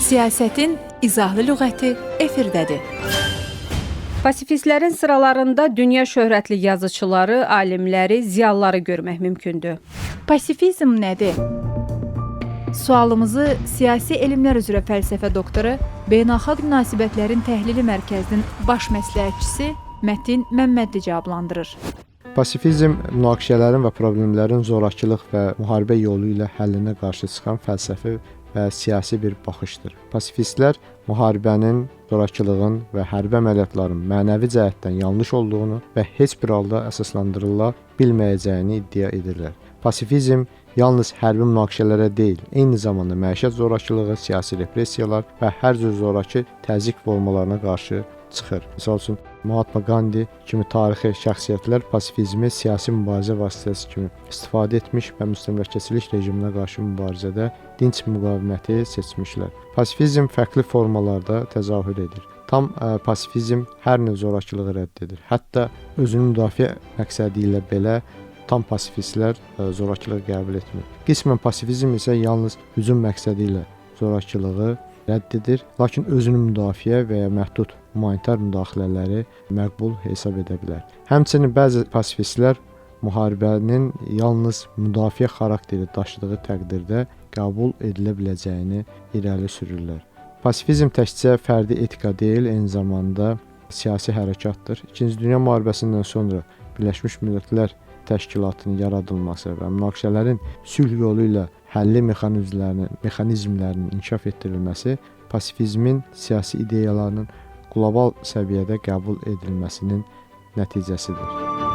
Siyasətin izahlı lüğəti efirdədir. Pasifistlərin sıralarında dünya şöhrətli yazıçıları, alimləri, ziyalıları görmək mümkündür. Pasifizm nədir? Sualımızı Siyasi Elmlər üzrə fəlsəfə doktoru, Beynəlxalq Münasibətlərin Təhlili Mərkəzinin baş məsləhətçisi Mətin Məmmədli cavablandırır. Pasifizm münaqişələrin və problemlərin zorakılıq və müharibə yolu ilə həllinə qarşı çıxan fəlsəfi və siyasi bir baxışdır. Pasifistlər müharibənin, zorakılığın və hərbi əməliyyatların mənəvi cəhətdən yanlış olduğunu və heç bir halda əsaslandırıla bilməyəcəyini iddia edirlər. Pasifizm yalnız hərbi münaqişələrə deyil, eyni zamanda məişət zorakılığı, siyasi repressiyalar və hər cür zorakı təzyiq formalarına qarşı çıxır. Misal üçün, Mahatma Gandhi kimi tarixi şəxsiyyətlər pasifizmi siyasi mübarizə vasitəsi kimi istifadə etmiş və müstəmləkəçilik rejiminə qarşı mübarizədə dinc müqaviməti seçmişlər. Pasifizm fərqli formalarda təzahür edir. Tam pasifizm hər növ zorakılığı rədd edir. Hətta özünü müdafiə məqsədi ilə belə tam pasifistlər zorakılığı qəbul etmir. Qismən pasifizm isə yalnız hücum məqsədi ilə zorakılığı rədd edir, lakin özünü müdafiə və ya məhdud humanitar müdaxilələri məqbul hesab edə bilər. Həmçinin bəzi pasifistlər müharibənin yalnız müdafiə xarakteri daşıdığı təqdirdə qəbul edilə biləcəyini irəli sürürlər. Pasifizm təkcə fərdi etika deyil, eyni zamanda siyasi hərəkatdır. İkinci Dünya müharibəsindən sonra Birləşmiş Millətlər Təşkilatının yaradılması və münaqişələrin sülh yolu ilə həlli mexanizmlərinin inkişaf etdirilməsi pasifizmin siyasi ideyalarının qlobal səviyyədə qəbul edilməsinin nəticəsidir.